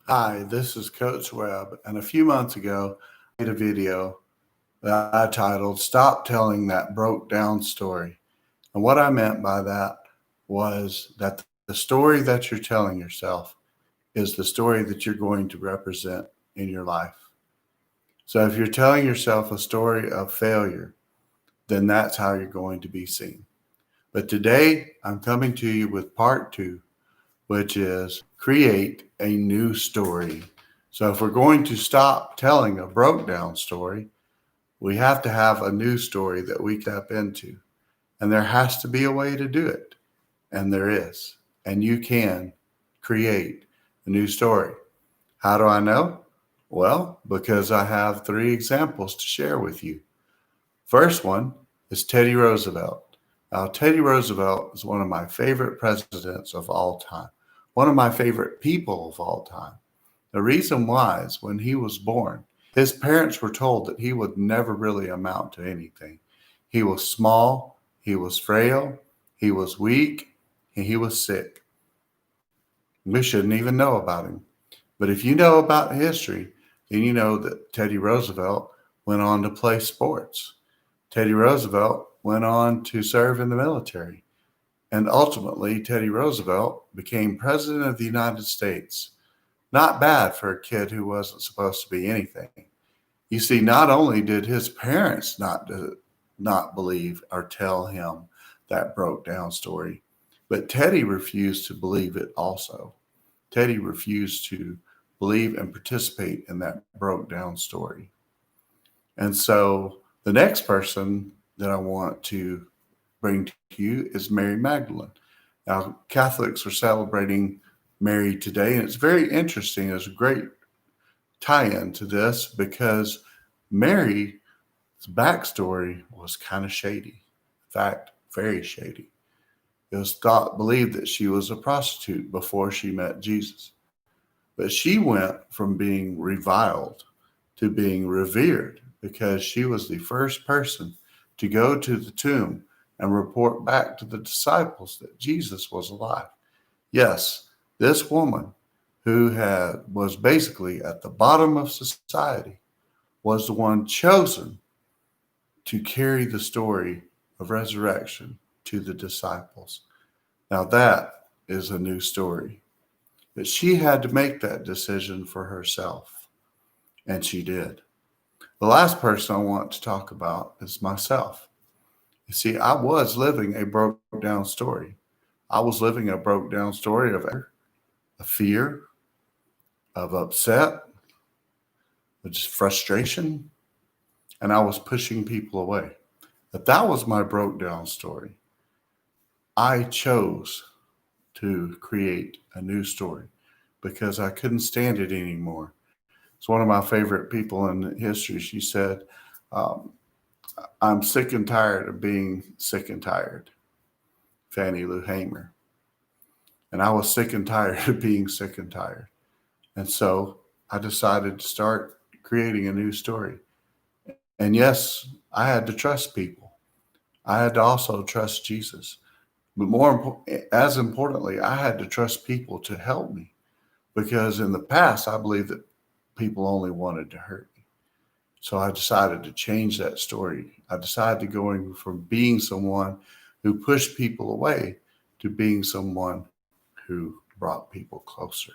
Hi, this is Coach Webb, and a few months ago, I made a video that I titled Stop Telling That Broke Down Story. And what I meant by that was that the story that you're telling yourself is the story that you're going to represent in your life. So if you're telling yourself a story of failure, then that's how you're going to be seen. But today, I'm coming to you with part two, which is create a new story. So, if we're going to stop telling a broke down story, we have to have a new story that we tap into. And there has to be a way to do it. And there is. And you can create a new story. How do I know? Well, because I have three examples to share with you. First one is Teddy Roosevelt. Now, Teddy Roosevelt is one of my favorite presidents of all time, one of my favorite people of all time. The reason why is when he was born, his parents were told that he would never really amount to anything. He was small, he was frail, he was weak, and he was sick. We shouldn't even know about him. But if you know about history, then you know that Teddy Roosevelt went on to play sports. Teddy Roosevelt went on to serve in the military. And ultimately, Teddy Roosevelt became president of the United States. Not bad for a kid who wasn't supposed to be anything. You see, not only did his parents not believe or tell him that broke down story, but Teddy refused to believe it also. Teddy refused to believe and participate in that broke down story. And so the next person that I want to bring to you is Mary Magdalene. Now, Catholics are celebrating Mary today, and it's very interesting. There's a great tie in to this because Mary's backstory was kind of shady. In fact, very shady. It was believed that she was a prostitute before she met Jesus. But she went from being reviled to being revered because she was the first person to go to the tomb and report back to the disciples that Jesus was alive. Yes, this woman who was basically at the bottom of society was the one chosen to carry the story of resurrection to the disciples. Now that is a new story. But she had to make that decision for herself, and she did. The last person I want to talk about is myself. You see, I was living a broke down story. I was living a broke down story of anger, of fear, of upset, of just frustration, and I was pushing people away. But that was my broke down story. I chose to create a new story because I couldn't stand it anymore. It's one of my favorite people in history. She said, um, I'm sick and tired of being sick and tired, Fannie Lou Hamer. And I was sick and tired of being sick and tired. And so I decided to start creating a new story. And yes, I had to trust people. I had to also trust Jesus. But as importantly, I had to trust people to help me because in the past, I believed that people only wanted to hurt me. So I decided to change that story. I decided to going from being someone who pushed people away to being someone who brought people closer.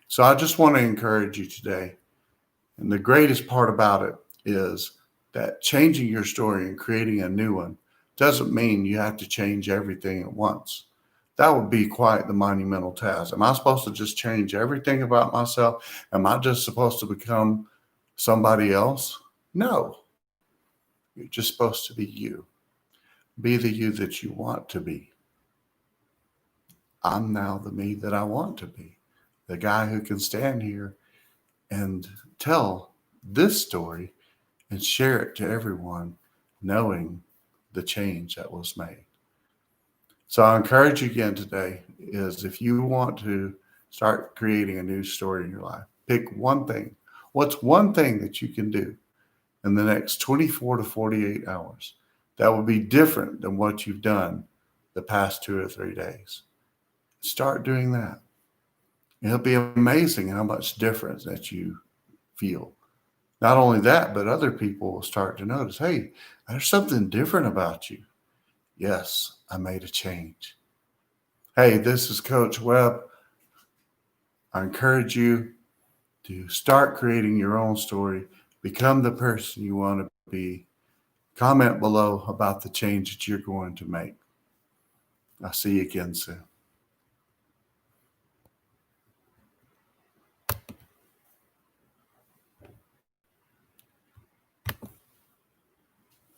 So I just want to encourage you today. And the greatest part about it is that changing your story and creating a new one doesn't mean you have to change everything at once. That would be quite the monumental task. Am I supposed to just change everything about myself? Am I just supposed to become somebody else? No. You're just supposed to be you. Be the you that you want to be. I'm now the me that I want to be. The guy who can stand here and tell this story and share it to everyone, knowing the change that was made. So I encourage you again today is if you want to start creating a new story in your life, pick one thing. What's one thing that you can do in the next 24 to 48 hours that will be different than what you've done the past 2 or 3 days? Start doing that. It'll be amazing how much difference that you feel. Not only that, but other people will start to notice, hey, there's something different about you. Yes, I made a change. Hey, this is Coach Webb. I encourage you to start creating your own story, become the person you want to be. Comment below about the change that you're going to make. I'll see you again soon.